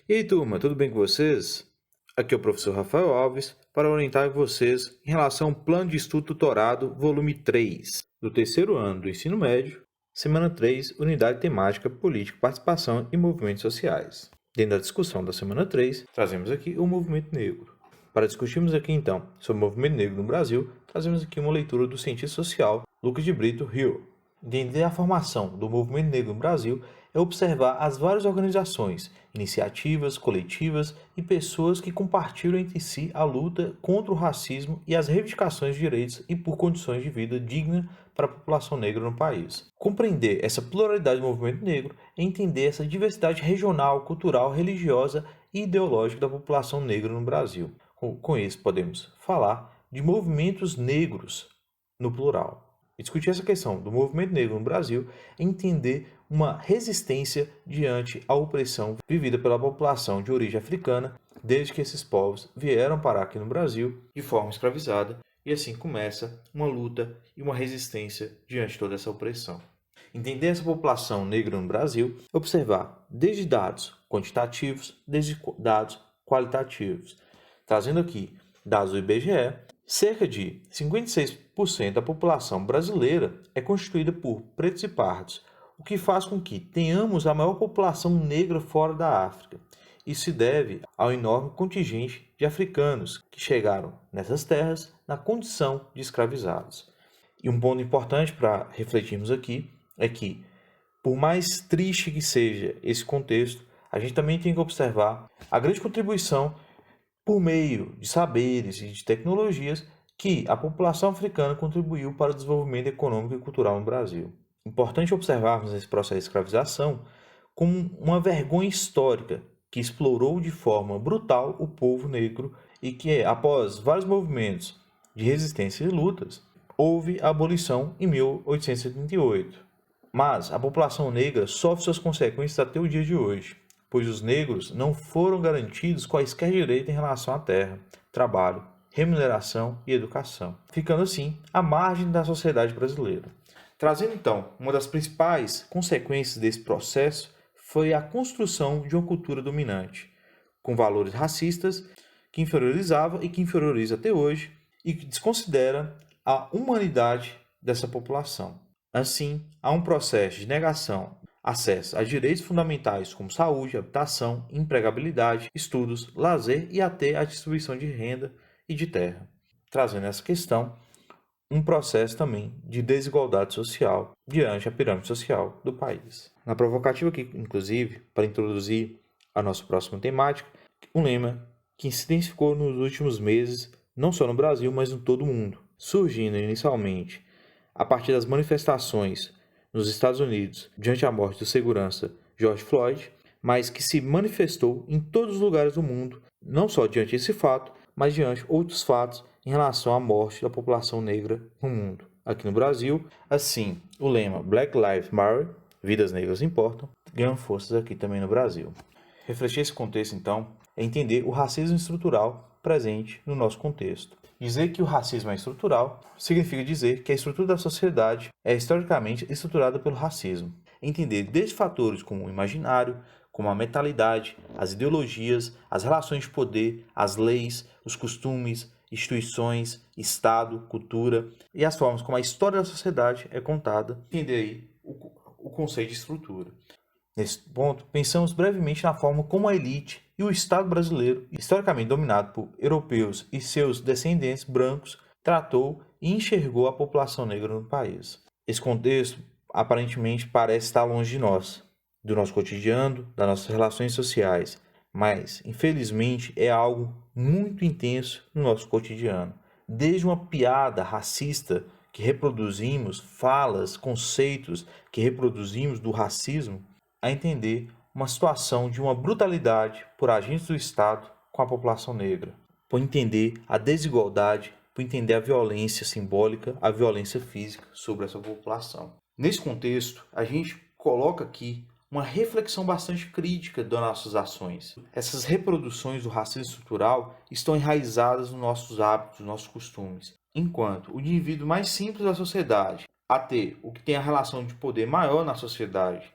E aí, turma, tudo bem com vocês? Aqui é o professor Rafael Alves para orientar vocês em relação ao Plano de Estudo Tutorado, volume 3, do terceiro ano do ensino médio, semana 3, unidade temática Política, Participação e Movimentos Sociais. Dentro da discussão da semana 3, trazemos aqui o movimento negro. Para discutirmos aqui, então, sobre o movimento negro no Brasil, trazemos aqui uma leitura do cientista social Lucas de Brito Hill. Entender a formação do movimento negro no Brasil é observar as várias organizações, iniciativas, coletivas e pessoas que compartilham entre si a luta contra o racismo e as reivindicações de direitos e por condições de vida digna para a população negra no país. Compreender essa pluralidade do movimento negro é entender essa diversidade regional, cultural, religiosa e ideológica da população negra no Brasil. Com isso, podemos falar de movimentos negros no plural. E discutir essa questão do movimento negro no Brasil é entender uma resistência diante à opressão vivida pela população de origem africana desde que esses povos vieram parar aqui no Brasil de forma escravizada, e assim começa uma luta e uma resistência diante de toda essa opressão. Entender essa população negra no Brasil é observar desde dados quantitativos, desde dados qualitativos. Trazendo aqui dados do IBGE, cerca de 56% da população brasileira é constituída por pretos e pardos, o que faz com que tenhamos a maior população negra fora da África. Isso se deve ao enorme contingente de africanos que chegaram nessas terras na condição de escravizados. E um ponto importante para refletirmos aqui é que, por mais triste que seja esse contexto, a gente também tem que observar a grande contribuição por meio de saberes e de tecnologias que a população africana contribuiu para o desenvolvimento econômico e cultural no Brasil. Importante observarmos esse processo de escravização como uma vergonha histórica que explorou de forma brutal o povo negro e que, após vários movimentos de resistência e lutas, houve a abolição em 1878. Mas a população negra sofre suas consequências até o dia de hoje, pois os negros não foram garantidos quaisquer direitos em relação à terra, trabalho, remuneração e educação, ficando assim à margem da sociedade brasileira. Trazendo então uma das principais consequências desse processo foi a construção de uma cultura dominante, com valores racistas, que inferiorizava e que inferioriza até hoje e que desconsidera a humanidade dessa população. Assim, há um processo de negação acesso a direitos fundamentais como saúde, habitação, empregabilidade, estudos, lazer e até a distribuição de renda e de terra, trazendo essa questão um processo também de desigualdade social diante a pirâmide social do país. Na provocativa aqui, inclusive, para introduzir a nossa próxima temática, um lema que se intensificou nos últimos meses, não só no Brasil, mas em todo o mundo, surgindo inicialmente a partir das manifestações nos Estados Unidos diante a morte do segurança George Floyd, mas que se manifestou em todos os lugares do mundo, não só diante desse fato, mas diante outros fatos em relação à morte da população negra no mundo. Aqui no Brasil, assim, o lema Black Lives Matter, vidas negras importam, ganha forças aqui também no Brasil. Refletir esse contexto, então, é entender o racismo estrutural presente no nosso contexto. Dizer que o racismo é estrutural significa dizer que a estrutura da sociedade é historicamente estruturada pelo racismo. Entender desde fatores como o imaginário, como a mentalidade, as ideologias, as relações de poder, as leis, os costumes, instituições, Estado, cultura e as formas como a história da sociedade é contada. Entender aí o conceito de estrutura. Nesse ponto, pensamos brevemente na forma como a elite e o Estado brasileiro, historicamente dominado por europeus e seus descendentes brancos, tratou e enxergou a população negra no país. Esse contexto, aparentemente, parece estar longe de nós, do nosso cotidiano, das nossas relações sociais, mas, infelizmente, é algo muito intenso no nosso cotidiano. Desde uma piada racista que reproduzimos, falas, conceitos que reproduzimos do racismo, a entender uma situação de uma brutalidade por agentes do Estado com a população negra, por entender a desigualdade, por entender a violência simbólica, a violência física sobre essa população. Nesse contexto, a gente coloca aqui uma reflexão bastante crítica das nossas ações. Essas reproduções do racismo estrutural estão enraizadas nos nossos hábitos, nos nossos costumes. enquanto o indivíduo mais simples da sociedade, a ter o que tem a relação de poder maior na sociedade,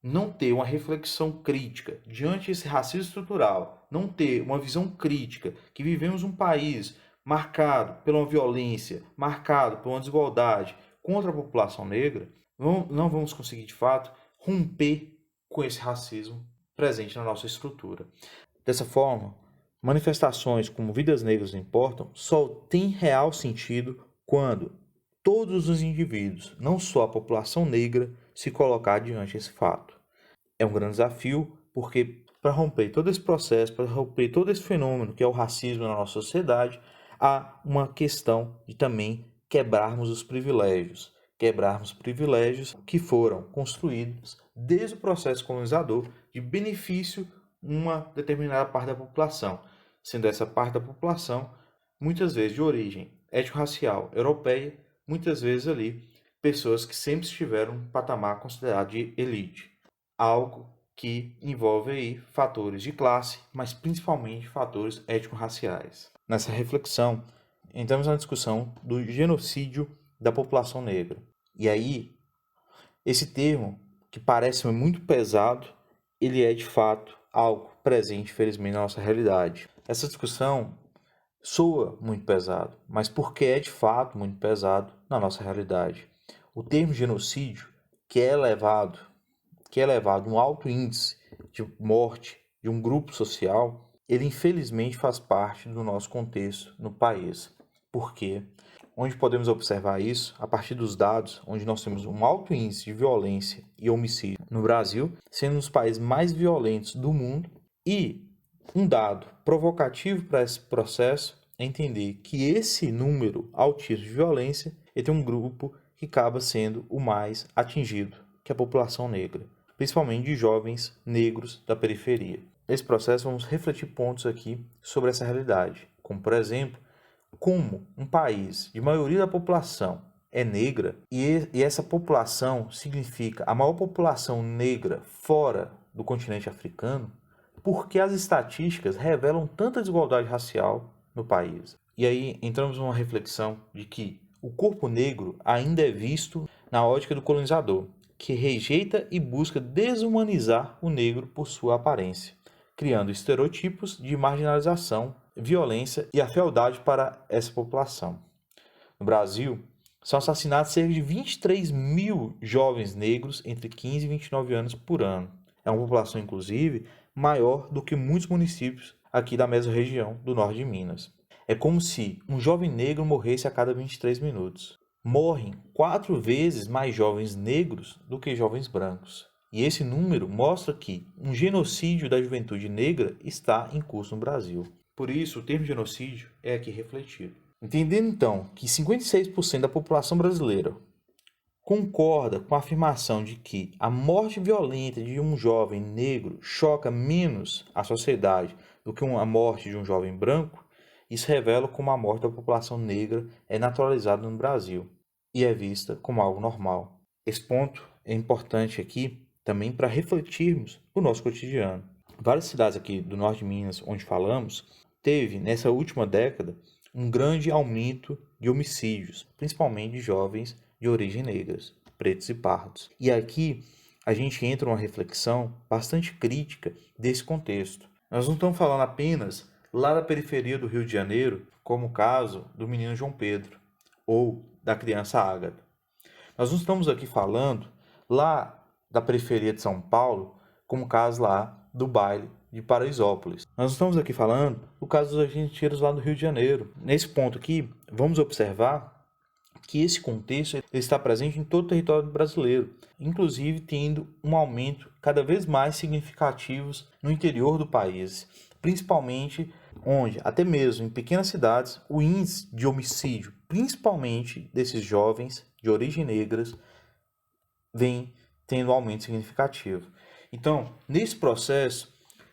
não ter uma reflexão crítica diante desse racismo estrutural, não ter uma visão crítica, que vivemos um país marcado pela violência, marcado por uma desigualdade contra a população negra, não vamos conseguir, de fato, romper com esse racismo presente na nossa estrutura. Dessa forma, manifestações como Vidas Negras Não Importam só têm real sentido quando todos os indivíduos, não só a população negra, se colocar diante desse fato. É um grande desafio, porque para romper todo esse processo, para romper todo esse fenômeno que é o racismo na nossa sociedade, há uma questão de também quebrarmos os privilégios que foram construídos desde o processo colonizador de benefício uma determinada parte da população, sendo essa parte da população muitas vezes de origem étnico-racial europeia, muitas vezes ali pessoas que sempre estiveram no patamar considerado de elite, algo que envolve aí fatores de classe, mas principalmente fatores étnico-raciais. Nessa reflexão, entramos na discussão do genocídio da população negra. E aí, esse termo, que parece muito pesado, ele é de fato algo presente, infelizmente, na nossa realidade. Essa discussão soa muito pesado, mas porque é de fato muito pesado na nossa realidade. O termo genocídio, que é elevado a um alto índice de morte de um grupo social, ele infelizmente faz parte do nosso contexto no país. Por quê? Onde podemos observar isso a partir dos dados, onde nós temos um alto índice de violência e homicídio no Brasil, sendo um dos países mais violentos do mundo, e um dado provocativo para esse processo é entender que esse número altíssimo de violência tem um grupo que acaba sendo o mais atingido, que é a população negra, principalmente de jovens negros da periferia. Nesse processo vamos refletir pontos aqui sobre essa realidade, como por exemplo, como um país de maioria da população é negra e essa população significa a maior população negra fora do continente africano, porque as estatísticas revelam tanta desigualdade racial no país. E aí entramos numa reflexão de que o corpo negro ainda é visto na ótica do colonizador, que rejeita e busca desumanizar o negro por sua aparência, criando estereotipos de marginalização, violência e a fealdade para essa população. No Brasil, são assassinados cerca de 23 mil jovens negros entre 15 e 29 anos por ano. É uma população, inclusive, maior do que muitos municípios aqui da mesma região do norte de Minas. É como se um jovem negro morresse a cada 23 minutos. Morrem 4 vezes mais jovens negros do que jovens brancos. E esse número mostra que um genocídio da juventude negra está em curso no Brasil. Por isso, o termo genocídio é aqui refletido. Entendendo então que 56% da população brasileira concorda com a afirmação de que a morte violenta de um jovem negro choca menos a sociedade do que a morte de um jovem branco, isso revela como a morte da população negra é naturalizada no Brasil e é vista como algo normal. Esse ponto é importante aqui também para refletirmos o nosso cotidiano. Várias cidades aqui do norte de Minas, onde falamos, teve nessa última década um grande aumento de homicídios, principalmente de jovens de origem negras, pretos e pardos. E aqui a gente entra numa reflexão bastante crítica desse contexto. Nós não estamos falando apenas lá da periferia do Rio de Janeiro, como o caso do menino João Pedro ou da criança Ágata. Nós não estamos aqui falando lá da periferia de São Paulo, como o caso lá do baile de Paraisópolis. Nós estamos aqui falando do caso dos argentinos lá do Rio de Janeiro. Nesse ponto aqui, vamos observar que esse contexto está presente em todo o território brasileiro, inclusive tendo um aumento cada vez mais significativo no interior do país, principalmente onde, até mesmo em pequenas cidades, o índice de homicídio, principalmente desses jovens de origem negras, vem tendo um aumento significativo. Então, nesse processo,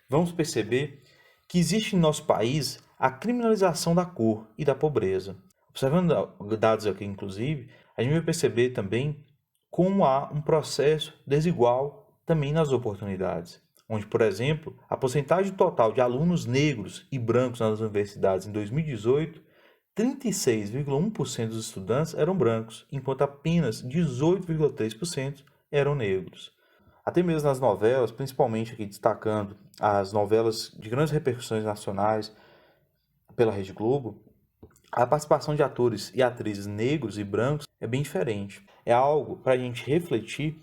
vamos perceber que existe em nosso país a criminalização da cor e da pobreza. Observando dados aqui, inclusive, a gente vai perceber também como há um processo desigual também nas oportunidades, onde, por exemplo, a porcentagem total de alunos negros e brancos nas universidades em 2018 36,1% dos estudantes eram brancos, enquanto apenas 18,3% eram negros. Até mesmo nas novelas, principalmente aqui destacando as novelas de grandes repercussões nacionais pela Rede Globo, a participação de atores e atrizes negros e brancos é bem diferente. É algo para a gente refletir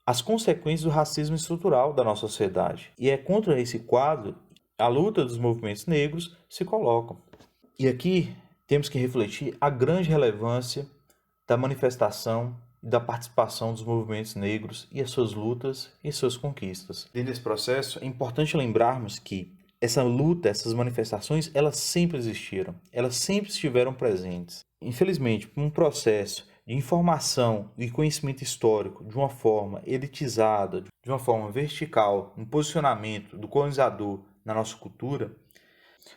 as consequências do racismo estrutural da nossa sociedade. E é contra esse quadro a luta dos movimentos negros se coloca. E aqui temos que refletir a grande relevância da manifestação e da participação dos movimentos negros e as suas lutas e suas conquistas. Dentro desse processo, é importante lembrarmos que essa luta, essas manifestações, elas sempre existiram, elas sempre estiveram presentes. Infelizmente, por um processo de informação e conhecimento histórico de uma forma elitizada, de uma forma vertical, um posicionamento do colonizador na nossa cultura,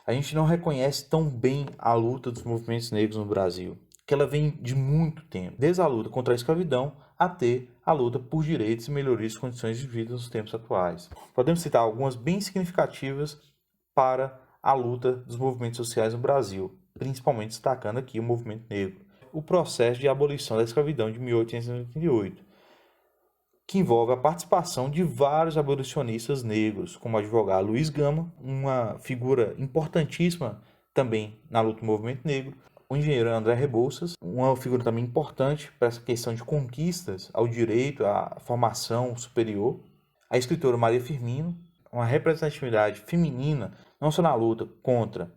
a gente não reconhece tão bem a luta dos movimentos negros no Brasil, que ela vem de muito tempo, desde a luta contra a escravidão até a luta por direitos e melhorias de condições de vida nos tempos atuais. Podemos citar algumas bem significativas para a luta dos movimentos sociais no Brasil, principalmente destacando aqui o movimento negro. O processo de abolição da escravidão de 1888, que envolve a participação de vários abolicionistas negros, como o advogado Luiz Gama, uma figura importantíssima também na luta do movimento negro, o engenheiro André Rebouças, uma figura também importante para essa questão de conquistas ao direito à formação superior, a escritora Maria Firmino, uma representatividade feminina, não só na luta contra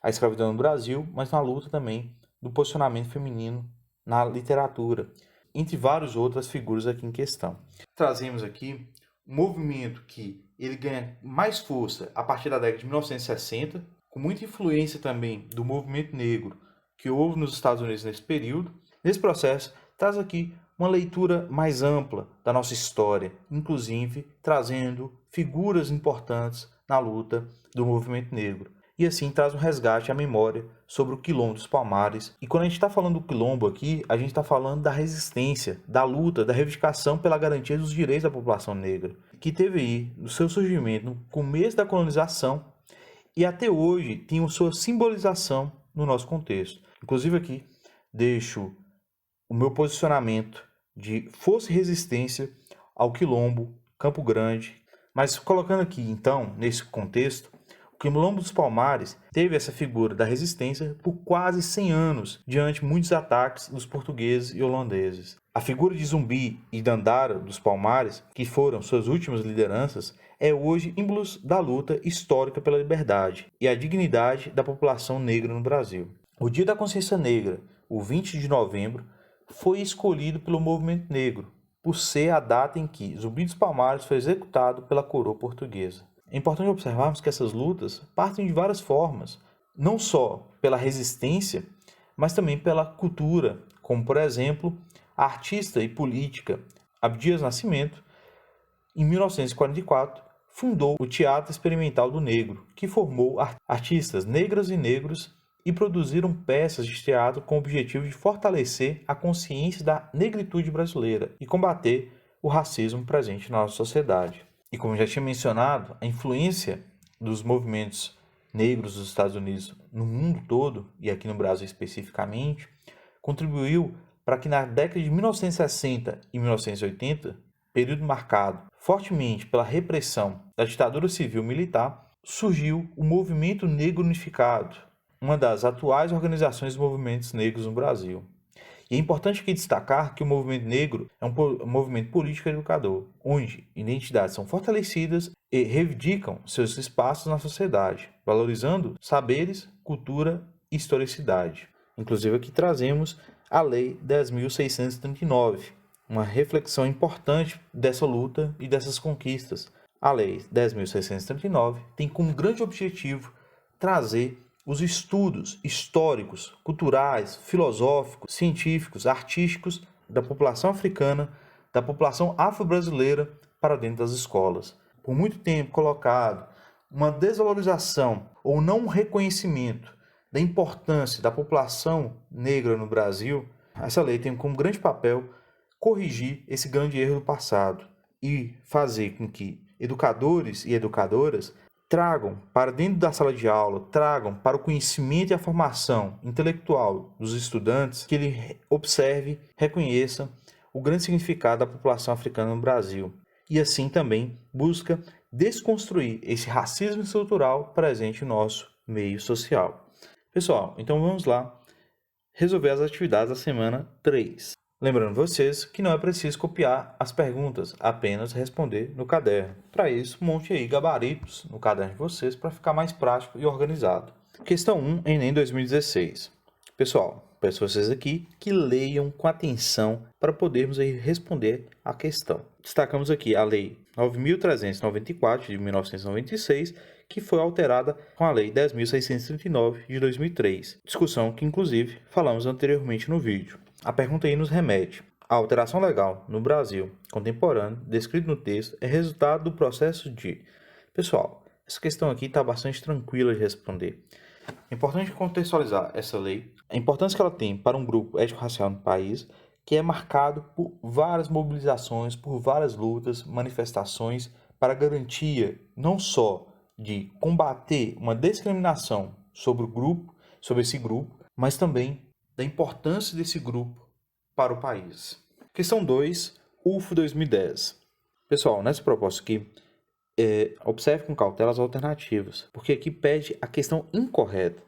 a escravidão no Brasil, mas na luta também do posicionamento feminino na literatura, entre várias outras figuras aqui em questão. Trazemos aqui um movimento que ele ganha mais força a partir da década de 1960, com muita influência também do movimento negro que houve nos Estados Unidos nesse período. Nesse processo, traz aqui uma leitura mais ampla da nossa história, inclusive trazendo figuras importantes na luta do movimento negro. E assim traz um resgate à memória sobre o Quilombo dos Palmares. E quando a gente está falando do Quilombo aqui, a gente está falando da resistência, da luta, da reivindicação pela garantia dos direitos da população negra, que teve aí no seu surgimento no começo da colonização e até hoje tem sua simbolização no nosso contexto. Inclusive aqui deixo o meu posicionamento de força e resistência ao Quilombo, Campo Grande. Mas colocando aqui, então, nesse contexto, o Quilombo dos Palmares teve essa figura da resistência por quase 100 anos, diante de muitos ataques dos portugueses e holandeses. A figura de Zumbi e Dandara dos Palmares, que foram suas últimas lideranças, é hoje símbolo da luta histórica pela liberdade e a dignidade da população negra no Brasil. O Dia da Consciência Negra, o 20 de novembro, foi escolhido pelo movimento negro, por ser a data em que Zumbi dos Palmares foi executado pela coroa portuguesa. É importante observarmos que essas lutas partem de várias formas, não só pela resistência, mas também pela cultura, como por exemplo, a artista e política Abdias Nascimento, em 1944, fundou o Teatro Experimental do Negro, que formou artistas negras e negros e produziram peças de teatro com o objetivo de fortalecer a consciência da negritude brasileira e combater o racismo presente na nossa sociedade. E como já tinha mencionado, a influência dos movimentos negros dos Estados Unidos no mundo todo, e aqui no Brasil especificamente, contribuiu para que na década de 1960 e 1980, período marcado fortemente pela repressão da ditadura civil-militar, surgiu o Movimento Negro Unificado, uma das atuais organizações dos movimentos negros no Brasil. E é importante aqui destacar que o movimento negro é um movimento político educador, onde identidades são fortalecidas e reivindicam seus espaços na sociedade, valorizando saberes, cultura e historicidade. Inclusive aqui trazemos a Lei 10.639, uma reflexão importante dessa luta e dessas conquistas. A Lei 10.639 tem como grande objetivo trazer os estudos históricos, culturais, filosóficos, científicos, artísticos da população africana, da população afro-brasileira para dentro das escolas. Por muito tempo colocado uma desvalorização ou não um reconhecimento da importância da população negra no Brasil, essa lei tem como grande papel corrigir esse grande erro do passado e fazer com que educadores e educadoras tragam para dentro da sala de aula, tragam para o conhecimento e a formação intelectual dos estudantes, que ele observe, reconheça o grande significado da população africana no Brasil. E assim também busca desconstruir esse racismo estrutural presente no nosso meio social. Pessoal, então vamos lá resolver as atividades da semana 3. Lembrando vocês que não é preciso copiar as perguntas, apenas responder no caderno. Para isso, monte aí gabaritos no caderno de vocês para ficar mais prático e organizado. Questão 1, Enem 2016. Pessoal, peço a vocês aqui que leiam com atenção para podermos aí responder a questão. Destacamos aqui a Lei 9.394 de 1996, que foi alterada com a Lei 10.639 de 2003. Discussão que, inclusive, falamos anteriormente no vídeo. A pergunta aí nos remete. A alteração legal no Brasil contemporâneo, descrito no texto, é resultado do processo de... Pessoal, essa questão aqui está bastante tranquila de responder. É importante contextualizar essa lei, a importância que ela tem para um grupo étnico-racial no país, que é marcado por várias mobilizações, por várias lutas, manifestações para a garantia não só de combater uma discriminação sobre esse grupo, mas também da importância desse grupo para o país. Questão 2, UFO 2010. Pessoal, nessa proposta aqui, observe com cautela as alternativas, porque aqui pede a questão incorreta.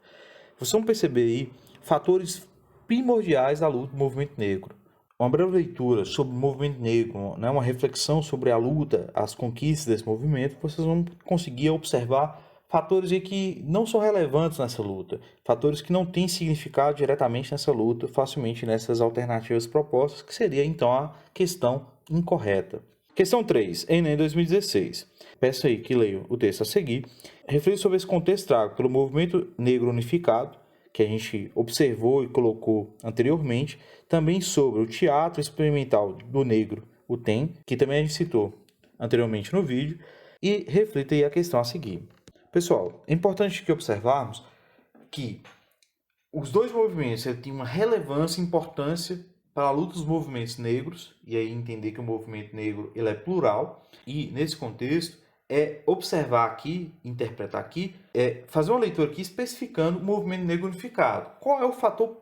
Vocês vão perceber aí fatores primordiais da luta do movimento negro. Uma breve leitura sobre o movimento negro, né, uma reflexão sobre a luta, as conquistas desse movimento, vocês vão conseguir observar fatores aí que não são relevantes nessa luta, fatores que não têm significado diretamente nessa luta, facilmente nessas alternativas propostas, que seria então a questão incorreta. Questão 3, Enem 2016. Peço aí que leiam o texto a seguir. Reflita sobre esse contexto trago pelo movimento negro unificado, que a gente observou e colocou anteriormente, também sobre o teatro experimental do negro, o TEM, que também a gente citou anteriormente no vídeo, e reflita aí a questão a seguir. Pessoal, é importante que observarmos que os dois movimentos têm uma relevância e importância para a luta dos movimentos negros, e aí entender que o movimento negro ele é plural, e nesse contexto é observar aqui, interpretar aqui, fazer uma leitura aqui especificando o movimento negro unificado. Qual é o fator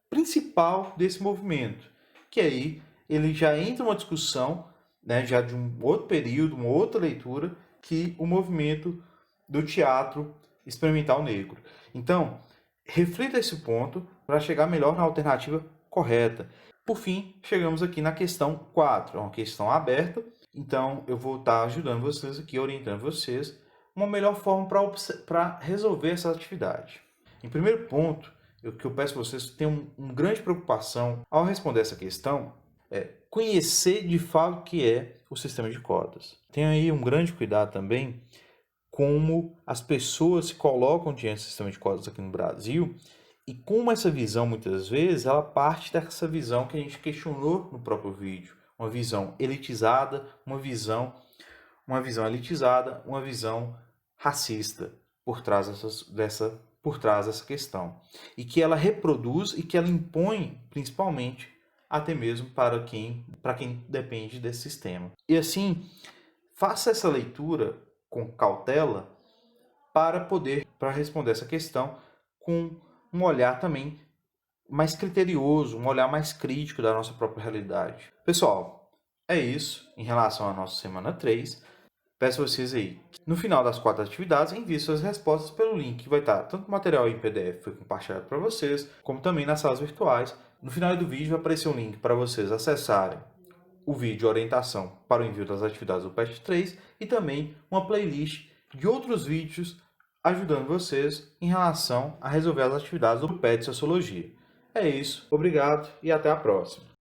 principal desse movimento? Que aí ele já entra uma discussão, né, já de um outro período, uma outra leitura, que o movimento do teatro experimental negro. Então, reflita esse ponto para chegar melhor na alternativa correta. Por fim, chegamos aqui na questão 4, é uma questão aberta, então eu vou estar ajudando vocês aqui, orientando vocês, uma melhor forma para resolver essa atividade. Em primeiro ponto, o que eu peço a vocês que tenham uma grande preocupação ao responder essa questão é conhecer de fato o que é o sistema de cotas. Tenha aí um grande cuidado também como as pessoas se colocam diante do sistema de cotas aqui no Brasil e como essa visão, muitas vezes, ela parte dessa visão que a gente questionou no próprio vídeo. Uma visão elitizada, uma visão elitizada, uma visão racista por trás dessa questão. E que ela reproduz e que ela impõe, principalmente, até mesmo para quem depende desse sistema. E assim, faça essa leitura com cautela para responder essa questão com um olhar também mais criterioso, um olhar mais crítico da nossa própria realidade. Pessoal, é isso em relação à nossa semana 3. Peço a vocês aí, no final das 4 atividades, enviem suas respostas pelo link que vai estar tanto o material em PDF que foi compartilhado para vocês, como também nas salas virtuais. No final do vídeo vai aparecer um link para vocês acessarem o vídeo orientação para o envio das atividades do PET 3 e também uma playlist de outros vídeos ajudando vocês em relação a resolver as atividades do PET Sociologia. É isso, obrigado e até a próxima.